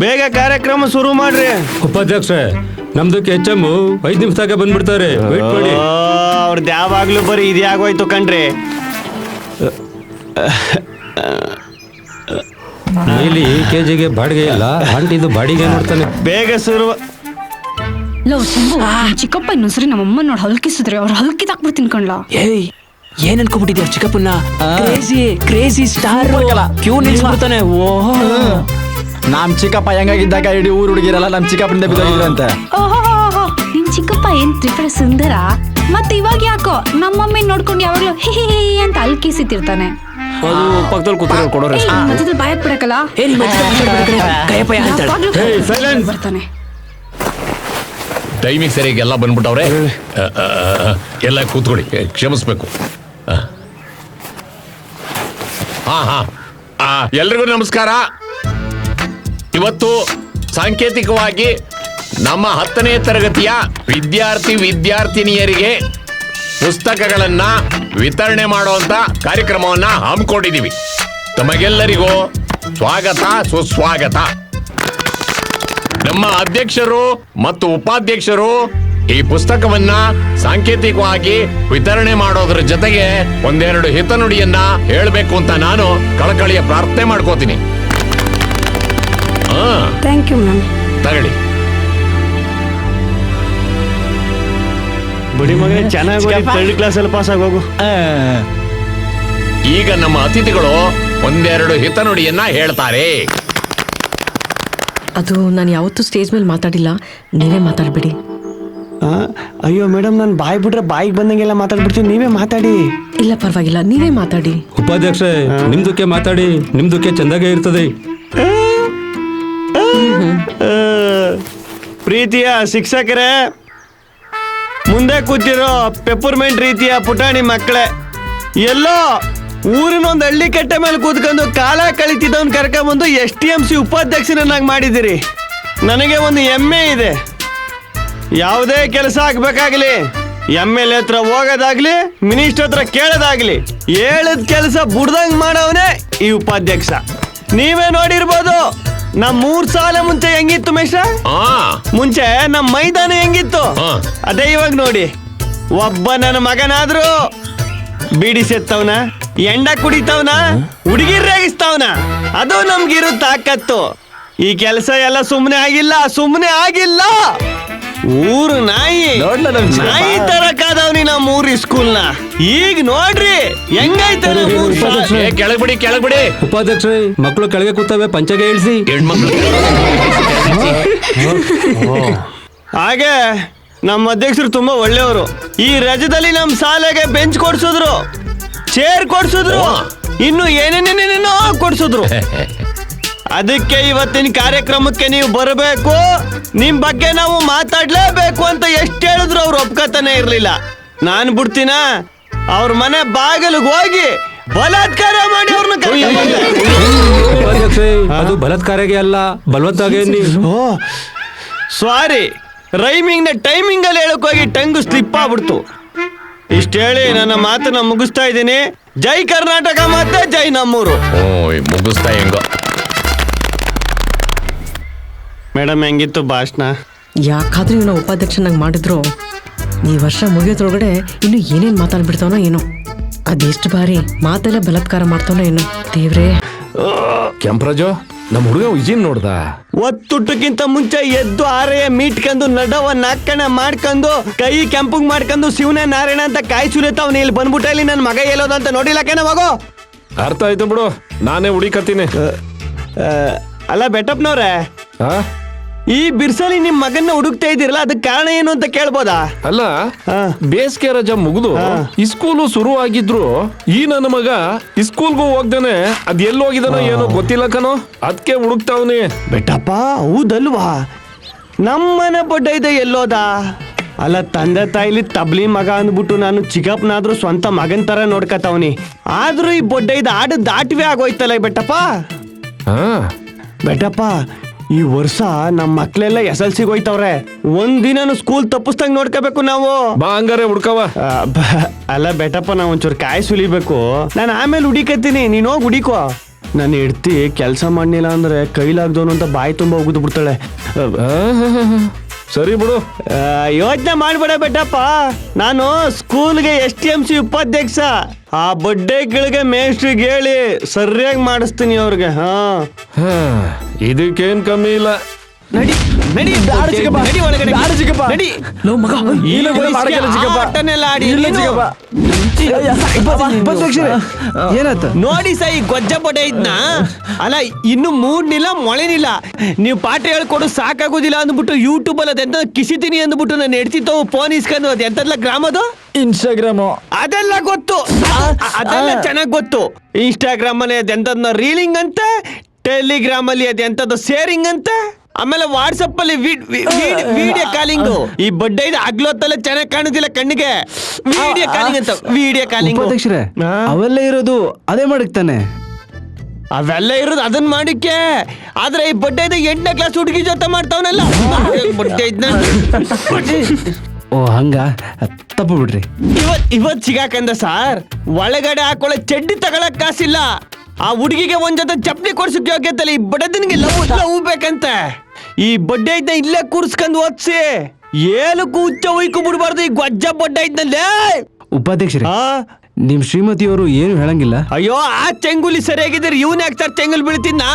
ಬೇಗ ಕಾರ್ಯಕ್ರಮ ಶುರು ಮಾಡ್ರಿ. ಉಪಾಧ್ಯಕ್ಷ ನಮ್ದಕ್ಕೆ HM 5 ನಿಮಿಷದಾಗ ಬಂದ್ಬಿಡ್ತಾರೆ, ವೇಟ್ ಮಾಡಿ. ಅವ್ರದ್ದು ಯಾವಾಗ್ಲೂ ಬರೀ ಇದೇ ಆಗೋಯ್ತು ಕಣ್ರಿ. ಇಲ್ಲಿ ಕೆಜಿಗೆ ಬಾಡಿಗೆ ಇಲ್ಲ, ಆಂಟಿದು ಬಾಡಿಗೆ ನೋಡ್ತಾನೆ. ಬೇಗ ಶುರು. ಲವ್ ಶಂಭು, ಚಿಕ್ಕಪ್ಪ ಇನ್ನೊಂದ್ಸರಿ ನಮ್ಮಮ್ಮ ನೋಡಿ ಹಲ್ಕಿಸಿದ್ರೆ ಅವ್ರು ಹಲ್ಕಿದಾಕ್ಬಿಡ್ತೀನಿ ಕಣ್ಲಾ. ಏಯ್ ಏನ್ ಅನ್ಕೊಂಡ್ಬಿಟ್ಟಿದ್ಯ ಚಿಕ್ಕಪ್ಪನ್ನ? ಕ್ರೇಜಿ ಸ್ಟಾರ್ ಕ್ಯೂ ನಿಲ್ಸ್ಬಿಡ್ತಾನೆ. ಓಹೋ, ನಮ್ ಚಿಕ್ಕಪ್ಪ ಹೆಂಗಾಗಿದ್ದಾಗ ಇಡೀ ಊರು ಹುಡುಗಿರಲ್ಲ ನಮ್ ಚಿಕ್ಕಪ್ಪನಿಂದ ಬಿದ್ದೋಗಿದ್ರಂತೆ. ಓಹೋ, ನಿಮ್ ಚಿಕ್ಕಪ್ಪ ಏನ್ ತ್ರಿಪುರ ಸುಂದರ. ಮತ್ತೆ ಇವಾಗ ಯಾಕೋ ನಮ್ಮಮ್ಮಿ ನೋಡ್ಕೊಂಡು ಯಾವಾಗ್ಲೂ ಹೇ ಅಂತ ಹಲ್ಕಿಸಿತಿರ್ತಾನೆ. ಅದು ಪಕ್ಕದಲ್ಲಿ ಕೂತಿರೋ ಕೊಡೋರೆ. ಮಧ್ಯದಲ್ಲಿ ಬಾಯಕ್ ಬಿಡಕಲ್ಲ ಬರ್ತಾನೆ. ಟೈಮಿಗೆ ಸರಿಯಾಗಿ ಎಲ್ಲ ಬಂದ್ಬಿಟ್ಟವ್ರೆ. ಎಲ್ಲ ಕೂತ್ಕೊಳ್ಳಿ, ಕ್ಷಮಿಸ್ಬೇಕು. ಎಲ್ರಿಗೂ ನಮಸ್ಕಾರ. ಇವತ್ತು ಸಾಂಕೇತಿಕವಾಗಿ ನಮ್ಮ 10ನೇ ತರಗತಿಯ ವಿದ್ಯಾರ್ಥಿನಿಯರಿಗೆ ಪುಸ್ತಕಗಳನ್ನ ವಿತರಣೆ ಮಾಡುವಂತ ಕಾರ್ಯಕ್ರಮವನ್ನ ಹಮ್ಮಿಕೊಂಡಿದ್ದೀವಿ. ತಮಗೆಲ್ಲರಿಗೂ ಸ್ವಾಗತ, ಸುಸ್ವಾಗತ. ನಮ್ಮ ಅಧ್ಯಕ್ಷರು ಮತ್ತು ಉಪಾಧ್ಯಕ್ಷರು ಈ ಪುಸ್ತಕವನ್ನ ಸಾಂಕೇತಿಕವಾಗಿ ವಿತರಣೆ ಮಾಡೋದ್ರ ಜೊತೆಗೆ ಒಂದೆರಡು ಹಿತನುಡಿಯನ್ನ ಹೇಳಬೇಕು ಅಂತ ನಾನು ಕಳಕಳಿಯ ಪ್ರಾರ್ಥನೆ ಮಾಡ್ಕೋತೀನಿ. Thank you ma'am. ತಗೊಳ್ಳಿ. ಬುಡಿ ಮಗನೇ ಚೆನ್ನಾಗಿ 3rd ಕ್ಲಾಸಲ್ಲಿ ಪಾಸ್ ಆಗೋಗು. ಈಗ ನಮ್ಮ ಅತಿಥಿಗಳು ಒಂದೆರಡು ಹಿತನುಡಿಯನ್ನ ಹೇಳ್ತಾರೆ. ಅದು ನಾನು ಯಾವತ್ತೂ ಸ್ಟೇಜ್ ಮೇಲೆ ಮಾತಾಡಿಲ್ಲ, ನೀವೇ ಮಾತಾಡ್ಬಿಡಿ. ಅಯ್ಯೋ ಮೇಡಮ್, ನಾನು ಬಾಯಿ ಬಿಟ್ರೆ ಬಾಯಿಗೆ ಬಂದಂಗೆಲ್ಲ ಮಾತಾಡ್ಬಿಡ್ತೀನಿ, ನೀವೇ ಮಾತಾಡಿ. ಇಲ್ಲ ಪರವಾಗಿಲ್ಲ, ನೀವೇ ಮಾತಾಡಿ. ಉಪಾಧ್ಯಕ್ಷ ನಿಮ್ದಕ್ಕೆ ಮಾತಾಡಿ, ನಿಮ್ದಕ್ಕೆ ಚಂದಾಗೆ ಇರ್ತದೆ. ಪ್ರೀತಿಯ ಶಿಕ್ಷಕರೇ, ಮುಂದೆ ಕೂತಿರೋ ಪೆಪ್ಪರ್ಮೆಂಟ್ ರೀತಿಯ ಪುಟಾಣಿ ಮಕ್ಕಳೇ, ಎಲ್ಲೋ ಊರಿನೊಂದು ಹಳ್ಳಿ ಕಟ್ಟೆ ಮೇಲೆ ಕೂತ್ಕೊಂಡು ಕಾಲ ಕಳಿತಿದ್ದವನ್ ಕರ್ಕೊಂಬಂದು STMC ಉಪಾಧ್ಯಕ್ಷರನ್ನಾಗಿ ಮಾಡಿದಿರಿ. ನನಗೆ ಒಂದು ಹೆಮ್ಮೆ ಇದೆ. ಯಾವುದೇ ಕೆಲಸ ಆಗ್ಬೇಕಾಗ್ಲಿ, MLA ಹತ್ರ ಹೋಗೋದಾಗ್ಲಿ, ಮಿನಿಸ್ಟರ್ ಹತ್ರ ಕೇಳೋದಾಗ್ಲಿ, ಹೇಳದ್ ಕೆಲಸ ಬುಡ್ದಂಗ್ ಮಾಡವನೇ ಈ ಉಪಾಧ್ಯಕ್ಷ. ನೀವೇ ನೋಡಿರ್ಬೋದು ನಮ್ 3 ಸಾಲ ಮುಂಚೆ ಹೆಂಗಿತ್ತು ಮೇಷ್ರ. ಮುಂಚೆ ನಮ್ ಮೈದಾನ ಹೆಂಗಿತ್ತು, ಅದೇ ಇವಾಗ ನೋಡಿ. ಒಬ್ಬ ನನ್ನ ಮಗನಾದ್ರು ಬೀಡಿ ಸೆತ್ತವನ, ಎಂಡ ಕುಡಿತವನ, ಹುಡುಗಿರ್ ರೇಗಿಸ್ತವನ, ಅದು ನಮ್ಗಿರೋ ತಾಕತ್ತು. ಈ ಕೆಲಸ ಎಲ್ಲ ಸುಮ್ಮನೆ ಆಗಿಲ್ಲ. ಊರು ನಾಯಿ ತರ ಕಾದವ್ನಿ ನಮ್ಮ ಊರಿ ಸ್ಕೂಲ್ನ. ಈಗ ನೋಡ್ರಿ ಹೆಂಗೈತೆ. ಕೆಳಗ್ಬಿಡಿ. ಉಪಾಧ್ಯಕ್ಷ ಮಕ್ಕಳು ಕೆಳಗೆ ಕೂತವೆ, ಪಂಚಗೆ ಇಳಿಸಿ. ಹಾಗೆ ನಮ್ಮ ಅಧ್ಯಕ್ಷರು ತುಂಬಾ ಒಳ್ಳೆಯವರು. ಈ ರಜದಲ್ಲಿ ನಮ್ಮ ಶಾಲೆಗೆ ಬೆಂಚ್ ಕೊಡ್ಸಿದ್ರು, ಚೇರ್ ಕೊಡ್ಸಿದ್ರು, ಇನ್ನು ಏನೇನೇನೇನೋ ಕೊಡ್ಸಿದ್ರು. ಅದಕ್ಕೆ ಇವತ್ತಿನ ಕಾರ್ಯಕ್ರಮಕ್ಕೆ ನೀವು ಬರಬೇಕು, ನಿಮ್ ಬಗ್ಗೆ ನಾವು ಮಾತಾಡ್ಲೇಬೇಕು ಅಂತ ಎಷ್ಟು ಹೇಳಿದ್ರು ಅವ್ರು ಒಪ್ಕೋತಾನೆ ಇರ್ಲಿಲ್ಲ. ನಾನು ಬಿಡ್ತೀನ, ಅವ್ರ ಮನೆ ಬಾಗಿಲಿಗೆ ಹೋಗಿ ಬಲಾತ್ಕಾರ ಮಾಡಿ ಅವ್ರನ್ನ ಉಪಾಧ್ಯಕ್ಷ ಅದು ಬಲಾತ್ಕಾರಗೆ ಅಲ್ಲ, ಬಲವತ್ತಾಗೆ. ಸಾರಿ, ರೈಮಿಂಗ್ ನ ಟೈಮಿಂಗ್ ಅಲ್ಲಿ ಹೇಳಕ್ ಹೋಗಿ ಟಂಗು ಸ್ಲಿಪ್ ಆಗ್ಬಿಡ್ತು. ಇಷ್ಟ ಹೇಳಿ ನನ್ನ ಮಾತನ್ನ ಮುಗಿಸ್ತಾ ಇದ್ದೀನಿ. ಜೈ ಕರ್ನಾಟಕ ಮತ್ತೆ ಜೈ ನಮ್ಮೂರು. ಮುಗಿಸ್ತಾ ಹೆಂಗೋ. ಮೇಡಮ್ ಹೆಂಗಿತ್ತು ಭಾಷಣ? ಯಾಕಾದ್ರೂ ಇವನ ಉಪಾಧ್ಯಕ್ಷನಾಗಿ ಮಾಡಿದ್ರು ಈ ವರ್ಷ ಮುಗಿಯೋದ್ರೊಳಗಡೆ ಇನ್ನು ಏನೇನ್ ಮಾತಾಡ್ಬಿಡ್ತಾವನೋ ಏನೋ. ಅದೆಷ್ಟು ಬಾರಿ ಮಾತೆಲ್ಲ ಬಲಾತ್ಕಾರ ಮಾಡ್ತಾವನೋ ಏನೋ ದೇವ್ರೇ. ಕೆಂಪರಾಜು, ನಮ್ಮ ಹುಡುಗ ವಿಜಯನ್ ನೋಡ್ದ. ಒತ್ತುಟ್ಟಕ್ಕಿಂತ ಮುಂಚೆ ಎದ್ದು ಆರೆಯ ಮೀಟ್ಕೊಂಡು ನಡವ ನಾಲ್ಕಣ ಮಾಡ್ಕೊಂಡು ಕೈ ಕೆಂಪಗ್ ಮಾಡ್ಕೊಂಡು ಶಿವನ ನಾರಾಯಣ ಅಂತ ಕಾಯಿ ಸುರಿತಾವ್. ಇಲ್ಲಿ ಬಂದ್ಬಿಟ್ಟ ಇಲ್ಲಿ ನನ್ನ ಮಗ ಹೇಳೋದಂತ ನೋಡಿಲ್ಲಕೇನ ಮಗೋ. ಅರ್ಥ ಆಯ್ತು ಬಿಡು, ನಾನೇ ಹುಡುಕತ್ತೀನಿ. ಅಲ್ಲ ಬೆಟ್ಟಪ್ಪನವ್ರೆ, ಈ ಬಿರ್ಸಲಿ ನಿಮ್ ಮಗನ್ನ ಹುಡುಕ್ತಾ ಇದ್ದೀರಲ್ಲ, ಅದಕ್ಕೆ ಕಾರಣ ಏನು ಅಂತ ಕೇಳ್ಬೋದಾ? ಅಲ್ಲ, ಬೇಸಿಗೆ ರಜಾ ಮುಗಿದು ಸ್ಕೂಲು ಶುರು ಆಗಿದ್ರು ಈ ನನ್ನ ಮಗ ಸ್ಕೂಲ್ಗೂ ಹೋಗ್ದಾನೆ. ಅದ್ ಎಲ್ಲಿ ಹೋಗಿದಾನೋ ಏನೋ ಗೊತ್ತಿಲ್ಲ ಕಣೋ, ಅದಕ್ಕೆ ಹುಡುಕ್ತಾವ್ನಿ. ಬೆಟ್ಟಪ್ಪ ಹೌದಲ್ವಾ, ನಮ್ಮನೆ ಬಡ್ಡ ಇದೆ ಎಲ್ಲೋದ? ಅಲ್ಲ, ತಂದೆ ತಾಯಿಲಿ ತಬ್ಲಿ ಮಗ ಅಂದ್ಬಿಟ್ಟು ನಾನು ಚಿಕ್ಕಪ್ಪನಾದ್ರೂ ಸ್ವಂತ ಮಗನ್ ತರ ನೋಡ್ಕತಾವ್ನಿ. ಆದ್ರೂ ಈ ಬೊಡ್ಡ ಇದು ಆಡ ದಾಟ್ವೇ ಆಗೋಯ್ತಲ್ಲ ಬೆಟ್ಟಪ್ಪ. ಬೆಟ್ಟಪ್ಪ, ಈ ವರ್ಷ ನಮ್ಮ ಮಕ್ಳೆಲ್ಲ SLC ಹೋಯ್ತವ್ರೆ. ಒಂದಿನ ಸ್ಕೂಲ್ ತಪ್ಪಿಸ್ದಂಗ್ ನೋಡ್ಕೋಬೇಕು ನಾವು. ಬಾ ಹಂಗಾರೆ ಹುಡ್ಕವ. ಅಲ್ಲ ಬೆಟ್ಟಪ್ಪ, ನಾವ್ ಒಂಚೂರು ಕಾಯಿ ಸುಲಿಬೇಕು. ನಾನು ಆಮೇಲೆ ಹುಡಿಕತ್ತೀನಿ, ನೀನ್ ಹೋಗಿ ಹುಡಿಕೋ. ನನ್ನ ಹೆಡ್ತಿ ಕೆಲಸ ಮಾಡಲಿಲ್ಲ ಅಂದ್ರೆ ಕೈಲಾಗ್ದವನು ಅಂತ ಬಾಯಿ ತುಂಬ ಉಗಿದು ಬಿಡ್ತಾಳೆ. ಸರಿ ಬಿಡು. ಯೋಚನೆ ಮಾಡ್ಬೇಡ ಬೆಟ್ಟಪ್ಪ, ನಾನು ಸ್ಕೂಲ್ಗೆ STMC ಉಪಾಧ್ಯಕ್ಷ. ಆ ಬಡ್ಡೆಗಳಿಗೆ ಮೇಸ್ಟ್ರಿಗೆ ಹೇಳಿ ಸರಿಯಾಗಿ ಮಾಡಿಸ್ತೀನಿ ಅವ್ರಿಗೆ. ಇದಕ್ಕೇನ್ ಕಮ್ಮಿ ಇಲ್ಲ. ನಡಿ ನಡಿ ನಡಿ ಒಳಗಡೆ ನಡಿ. ಲೋ ಮಗ ಈ ವಯಸ್ಸಿಗೆ ಆಟನೆಲ್ಲ ಆಡಿ ಏನಾಯ್ತು ನೋಡಿ ಸೈ ಗೊಜ್ಜ ಬಡೆ ಇದ್ನ ಅಲ್ಲ, ಇನ್ನು ಮೂಡ್ನಿಲ್ಲ ಮೊಳೆನಿಲ್ಲ. ನೀವು ಪಾಠ ಹೇಳ್ಕೊಡು ಸಾಕಾಗೋದಿಲ್ಲ ಅಂದ್ಬಿಟ್ಟು ಯೂಟ್ಯೂಬ್ ಅಲ್ಲಿ ಅದೆಂತ ಕಿಸಿತೀನಿ ಅಂದ್ಬಿಟ್ಟು ನಾನು ಎಡ್ತಿತ್ತವು ಫೋನ್ ಇಸ್ಕೊಂಡು ಅದು ಎಂತಲ್ಲ ಗ್ರಾಮದು ಇನ್ಸ್ಟಾಗ್ರಾಮು ಅದೆಲ್ಲ ಗೊತ್ತು, ಅದೆಲ್ಲ ಚೆನ್ನಾಗ್ ಗೊತ್ತು. ಇನ್ಸ್ಟಾಗ್ರಾಮ್ ಅಲ್ಲಿ ಅದೆಂತದ್ನ ರೀಲಿಂಗ್ ಅಂತ, ಟೆಲಿಗ್ರಾಮ್ ಅಲ್ಲಿ ಅದೆಂತದ್ದು ಶೇರಿಂಗ್ ಅಂತ, ಆಮೇಲೆ ವಾಟ್ಸಪ್ ಅಲ್ಲಿ ವಿಡಿಯೋ ಕಾಲಿಂಗ್. ಈ ಬಡ್ಡೆ ಇದು ಆಗ್ಲೊತ್ತಲ್ಲ ಚೆನ್ನಾಗಿ ಕಾಣುದಿಲ್ಲ ಕಣ್ಣಿಗೆ. ವಿಡಿಯೋ ಕಾಲಿಂಗ್ ಅಂತ, ವಿಡಿಯೋ ಕಾಲಿಂಗ್. ಅವೆಲ್ಲ ಇರೋದು ಅದೇ ಮಾಡಕ್ ತಾನೆ. ಅವೆಲ್ಲ ಇರೋದು ಅದನ್ನ ಮಾಡಿಕೆ. ಆದ್ರೆ ಈ ಬಡ್ಡೆ ಇದು 8ನೇ ಕ್ಲಾಸ್ ಹುಡುಗಿ ಜೊತೆ ಮಾಡ್ತಾವನಲ್ಲ ಬಡ್ಡೆ ಇದ್ನ. ಓ ಹಂಗ, ತಪ್ಪು ಬಿಡ್ರಿ. ಇವತ್ ಸಿಗಾಕಂದ ಸಾರ್, ಒಳಗಡೆ ಹಾಕೊಳ್ಳೋ ಚಡ್ಡಿ ತಗೊಳಕ್ ಕಾಸಿಲ್ಲ. ಆ ಹುಡುಗಿಗೆ ಒಂದ್ ಜೊತೆ ಚಪ್ಪಲಿ ಕೊಡ್ಸಕ್ ಯೋಗ್ಯತಲ್ಲ. ಈ ಬಡದನಿಗೆ ಲವ್ ಬೇಕಂತ. ಈ ಬಡ್ಡೆ ಇದ್ನ ಇಲ್ಲೇ ಕೂರ್ಸ್ಕೊಂಡ್ ಓದ್ಸಿ, ಏನಕ್ಕೂ ಹುಚ್ಚ ಹೊಯ್ಕು ಬಿಡ್ಬಾರ್ದು. ಈ ಗೊಜ್ಜ ಬಡ್ಡೆ ಇದ್ನಲ್ಲೇ. ಉಪಾಧ್ಯಕ್ಷರೇ, ನಿಮ್ ಶ್ರೀಮತಿಯವರು ಏನು ಹೇಳಂಗಿಲ್ಲ? ಅಯ್ಯೋ, ಆ ಚೆಂಗುಲಿ ಸರಿಯಾಗಿದ್ರೆ ಇವನ್ ಯಾಕೆ ಸರ್ ಚೆಂಗುಲ್ ಬೀಳ್ತಿದ್ನ?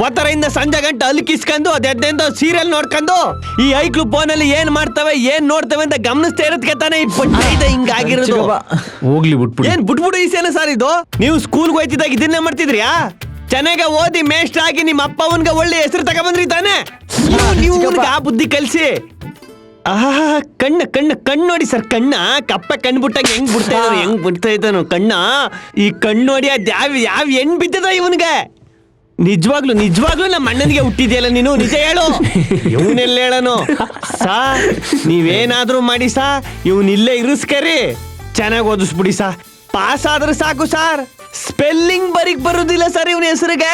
ಒತ್ತರಿಂದ ಸಂಜೆ ಗಂಟೆ ಅಲ್ಕಿಸ್ಕೊಂಡು ಅದೆಂದ ಸೀರಿಯಲ್ ನೋಡ್ಕೊಂಡು ಈ ಐಕ್ಳು ಫೋನಲ್ಲಿ ಏನ್ ಮಾಡ್ತವೆ ಏನ್ ನೋಡ್ತವೆ ಅಂತ ಗಮನಿಸ್ತಾ ಇರೋದಕ್ಕೆ ತಾನೇ ಈ ಬಡ್ಡೆ ಇದೆ ಹಿಂಗಾಗಿರೋದು. ಹೋಗ್ಲಿ ಬಿಟ್ಬಿಡಿ. ಏನ್ ಬಿಟ್ಬಿಡು ಈಸೇನ ಸರ್ ಇದು? ನೀವು ಸ್ಕೂಲ್ಗೆ ಹೋಯ್ತಿದ್ದಾಗ ಇದನ್ನೇ ಮಾಡ್ತಿದ್ರಿಯಾ? ಚೆನ್ನಾಗ ಓದಿ ಮೇಷ್ಟ್ರ ಆಗಿ ನಿಮ್ಮ ಅಪ್ಪ ಅವನ್ಗೆ ಒಳ್ಳೆ ಹೆಸರು ತಗೊಂಡ್ಬಂದ್ರಿ ತಾನೆ. ನೀವು ಆ ಬುದ್ಧಿ ಕಲ್ಸಿ. ಕಣ್ಣು ನೋಡಿ ಸರ್, ಕಣ್ಣ ಕಪ್ಪ ಕಣ್ಣು ಬಿಟ್ಟಾಗ ಹೆಂಗ್ ಬಿಡ್ತಾ ಇದ್ದಾನು ಕಣ್ಣ. ಈ ಕಣ್ಣು ನೋಡಿ ಅದ್ ಯಾವ ಹೆಣ್ ಬಿದ್ದದ ಇವನ್ಗೆ. ನಿಜವಾಗ್ಲು ನಮ್ಮ ಅಣ್ಣನಿಗೆ ಹುಟ್ಟಿದ್ಯಲ್ಲ ನೀನು, ನಿಜ ಹೇಳು. ಇವನೆಲ್ಲ ಹೇಳನು ಸಾ, ನೀವೇನಾದ್ರೂ ಮಾಡಿ ಸಾ, ಇವನ್ ಇಲ್ಲೇ ಇರಿಸ್ಕರಿ, ಚೆನ್ನಾಗಿ ಓದಿಸ್ಬಿಡಿ ಸಾ. ಪಾಸ್ ಆದ್ರೆ ಸಾಕು ಸಾರ್. ಸ್ಪೆಲ್ಲಿಂಗ್ ಬರೀಕ್ ಬರುದಿಲ್ಲ ಸರ್ ಇವನ ಹೆಸರಿಗೆ.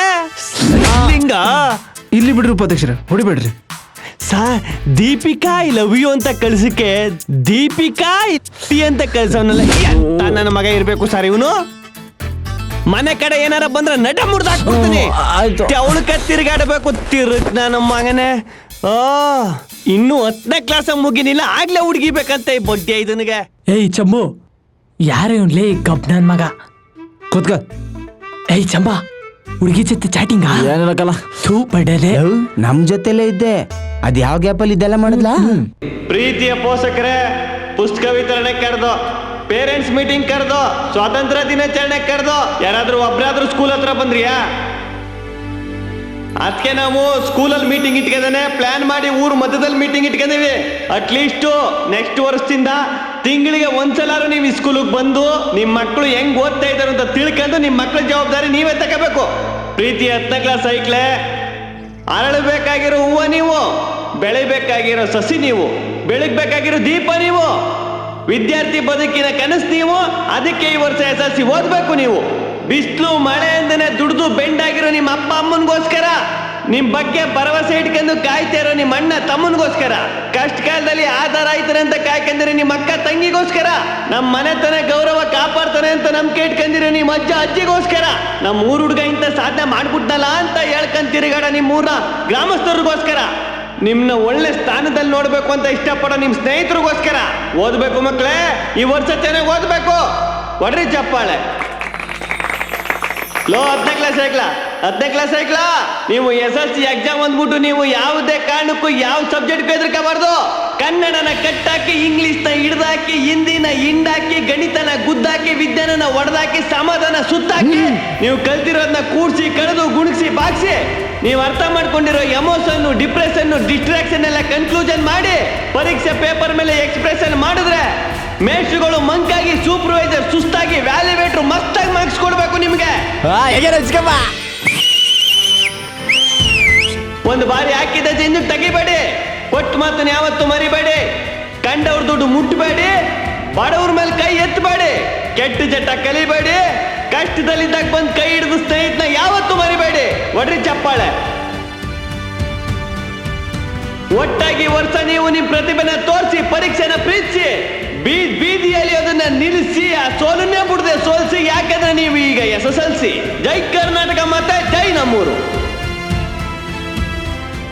ಸ್ಪೆಲ್ಲಿಂಗ ಇಲ್ಲಿ ಬಿಡ್ರಿ ಉಪಾಧ್ಯಕ್ಷರ, ಹೊಡಿಬೇಡ್ರಿ. ದೀಪಿಕಾ ಐ ಲವ್ ಯು ಅಂತ ಕಳ್ಸಕ್ಕೆ ದೀಪಿಕಾ ಅಂತ ಕಳ್ಸವನಲ್ಲ. ನನ್ನ ಮಗ ಇರ್ಬೇಕು ಸರ್ ಇವನು. ಮನೆ ಕಡೆ ಏನಾರ ಬಂದ್ರೆ ನಟ ಮುರ್ದಾಕ್ಬಿಡ್ತೀನಿ. ಅವಳಕ ತಿರ್ಗಾಡಬೇಕು ನನ್ನ ಮಗನೇ. ಇನ್ನು 10ನೇ ಕ್ಲಾಸ್ ಮುಗಿನಿಲ್ಲ, ಆಗ್ಲೇ ಹುಡುಗಿ ಬೇಕಂತ ಈ ಬಡ್ಡಿ ಇದನಿಗೆ. ಏಯ್ ಚಂಬು, ಯಾರೇ ಉನ್ಲೇ ಗಬ್ ನನ್ ಮಗ. ಕೂತ್ಕ. ಏಯ್ ಚಂಬಾ, ಹುಡುಗಿ ಜೊತೆ ಚಾಟಿಂಗ್ ಏನಕ್ಕಲ್ಲ. ಬಡ್ಡೆ ನಮ್ ಜೊತೆಲೇ ಇದ್ದೆ, ಅದ್ ಯಾವ ಗ್ಯಾಪಲ್ಲಿ ಇದೆಲ್ಲ ಮಾಡಿದ್ಲಾ? ಪ್ರೀತಿಯ ಪೋಷಕರೇ, ಪುಸ್ತಕ ವಿತರಣೆ ಕರೆದು, ಪೇರೆಂಟ್ಸ್ ಮೀಟಿಂಗ್ ಕರೆದು, ಸ್ವಾತಂತ್ರ್ಯ ದಿನಾಚರಣೆ ಕರೆದು, ಯಾರಾದ್ರೂ ಒಬ್ರಾದ್ರೂ ಸ್ಕೂಲ್ ಹತ್ರ ಬಂದ್ರಿಯಾ? ಅದಕ್ಕೆ ನಾವು ಸ್ಕೂಲಲ್ಲಿ ಮೀಟಿಂಗ್ ಇಟ್ಕೊಂಡಿದ್ದೇನೆ, ಪ್ಲಾನ್ ಮಾಡಿ ಊರು ಮಧ್ಯದಲ್ಲಿ ಮೀಟಿಂಗ್ ಇಟ್ಕೊಂಡಿವಿ. ಅಟ್ಲೀಸ್ಟ್ ನೆಕ್ಸ್ಟ್ ವರ್ಷದಿಂದ ತಿಂಗಳಿಗೆ ಒಂದ್ಸಲಾರು ನೀವು ಈ ಸ್ಕೂಲಿಗೆ ಬಂದು ನಿಮ್ಮ ಮಕ್ಕಳು ಹೆಂಗ್ ಓದ್ತಾ ಇದ್ದಾರೆ ಅಂತ ತಿಳ್ಕೊಂಡು ನಿಮ್ಮ ಮಕ್ಕಳ ಜವಾಬ್ದಾರಿ ನೀವೇ ತಗೋಬೇಕು. ಪ್ರೀತಿ 10ನೇ ಕ್ಲಾಸ್ ಐಕ್ಲೆ, ಅರಳಬೇಕಾಗಿರೋ ಹೂವ ನೀವು, ಬೆಳಿಬೇಕಾಗಿರೋ ಸಸಿ ನೀವು, ಬೆಳಗ್ಬೇಕಾಗಿರೋ ದೀಪ ನೀವು, ವಿದ್ಯಾರ್ಥಿ ಬದುಕಿನ ಕನಸು ನೀವು. ಅದಕ್ಕೆ ಈ ವರ್ಷ SSLC ಓದ್ಬೇಕು ನೀವು. ಬಿಸಿಲು ಮಳೆಯಿಂದನೇ ದುಡ್ದು ಬೆಂಡಾಗಿರೋ ನಿಮ್ಮ ಅಪ್ಪ ಅಮ್ಮನಿಗೋಸ್ಕರ, ನಿಮ್ ಬಗ್ಗೆ ಭರವಸೆ ಇಟ್ಕೊಂಡು ಕಾಯ್ತಾ ಇರೋ ನಿಮ್ಮ ಅಣ್ಣ ತಮ್ಮನಿಗೋಸ್ಕರ, ಕಷ್ಟ ಕಾಲದಲ್ಲಿ ಆಧಾರ ಆಯ್ತಾನೆ ಅಂತ ಕಾಯ್ಕಂದಿರೋ ನಿಮ್ಮ ಅಕ್ಕ ತಂಗಿಗೋಸ್ಕರ, ನಮ್ಮ ಮನೆತನ ಗೌರವ ಕಾಪಾಡ್ತಾನೆ ಅಂತ ನಂಬಿಕೆ ಇಟ್ಕೊಂಡಿರೋ ನಿಮ್ಮ ಅಜ್ಜ ಅಜ್ಜಿಗೋಸ್ಕರ, ನಮ್ಮ ಊರ್ ಹುಡುಗ ಇಂಥ ಸಾಧನೆ ಮಾಡ್ಬಿಟ್ನಲ್ಲ ಅಂತ ಹೇಳ್ಕೊಂಡ್ ತಿರುಗಾಡ ನಿಮ್ಮ ಊರ ಗ್ರಾಮಸ್ಥರಿಗೋಸ್ಕರ, ನಿಮ್ನ ಒಳ್ಳೆ ಸ್ಥಾನದಲ್ಲಿ ನೋಡ್ಬೇಕು ಅಂತ ಇಷ್ಟಪಡೋ ನಿಮ್ ಸ್ನೇಹಿತರಿಗೋಸ್ಕರ ಓದ್ಬೇಕು ಮಕ್ಕಳೇ. ಈ ವರ್ಷ ಚೆನ್ನಾಗಿ ಓದ್ಬೇಕು. ಒಡ್ರಿ ಚಪ್ಪಾಳೆ. ಲೋ 10ನೇ ಕ್ಲಾಸ್ ಐಕ್ಲಾ, ನೀವು SSLC ಎಕ್ಸಾಮ್ ಅಂದ್ಬಿಟ್ಟು ನೀವು ಯಾವುದೇ ಕಾರಣಕ್ಕೂ ಯಾವ ಸಬ್ಜೆಕ್ಟ್ ಎದುರ್ಕೋಬಾರ್ದು. ಕನ್ನಡನ ಕಟ್ಟಾಕಿ, ಇಂಗ್ಲಿಷ್ನ ಹಿಡ್ದಾಕಿ, ಹಿಂದಿನ ಹಿಂಡಾಕಿ, ಗಣಿತನ ಗುದ್ದಾಕಿ, ವಿಜ್ಞಾನನ ಒಡೆದಾಕಿ, ಸಮಾಧಾನ ಸುತ್ತಾಕಿ, ನೀವು ಕಲ್ತಿರೋದನ್ನ ಕೂಡ್ಸಿ ಕಳೆದು ಗುಣಿಸಿ ಬಾಗ್ಸಿ, ನೀವು ಅರ್ಥ ಮಾಡ್ಕೊಂಡಿರೋ ಎಮೋಷನ್, ಡಿಪ್ರೆಷನ್, ಡಿಸ್ಟ್ರಾಕ್ಷನ್ ಎಲ್ಲ ಕನ್ಕ್ಲೂಷನ್ ಮಾಡಿ ಪರೀಕ್ಷೆ ಪೇಪರ್ ಮೇಲೆ ಎಕ್ಸ್ಪ್ರೆಷನ್ ಮಾಡಿದ್ರೆ ಮೇಷ್ಟ್ರುಗಳು ಮಂಕಾಗಿ, ಸೂಪರ್ವೈಸರ್ ಸುಸ್ತಾಗಿ, ವ್ಯಾಲ್ಯುವೇಟ್ರು ಮಸ್ತಾಗಿ ಮಾರ್ಕ್ಸ್ ಕೊಡ್ಬೇಕು ನಿಮ್ಗೆ. ಒಂದು ಬಾರಿ ಹಾಕಿದ ಜಿಂಜು ತೆಗಿಬೇಡಿ, ಕೊಟ್ಟು ಮಾತನ್ನ ಯಾವತ್ತು ಮರಿಬೇಡಿ, ಕಂಡವ್ರ ದುಡ್ಡು ಮುಟ್ಟಬೇಡಿ, ಬಡವ್ರ ಮೇಲೆ ಕೈ ಎತ್ತಬೇಡಿ, ಕೆಟ್ಟ ಚಟ ಕಲಿಬೇಡಿ, ಕಷ್ಟದಲ್ಲಿದ್ದಾಗ ಬಂದು ಕೈ ಹಿಡಿದು ಸ್ನೇಹಿತನ ಯಾವತ್ತು ಮರಿಬೇಡಿ. ಒಡ್ರಿ ಚಪ್ಪಾಳೆ. ಒಟ್ಟಾಗಿ ವರ್ಷ ನೀವು ನಿಮ್ ಪ್ರತಿಭೆನ ತೋರಿಸಿ, ಪರೀಕ್ಷೆನ ಪ್ರೀತಿಸಿ, ಬೀದಿಯಲ್ಲಿ ಅದನ್ನ ನಿಲ್ಲಿಸಿ ಆ ಸೋಲನ್ನೇ ಬಿಡದೆ ಸೋಲ್ಸಿ. ಯಾಕಂದ್ರೆ ನೀವು ಈಗ SSLC. ಜೈ ಕರ್ನಾಟಕ ಮತ್ತೆ ಜೈ ನಮ್ಮೂರು.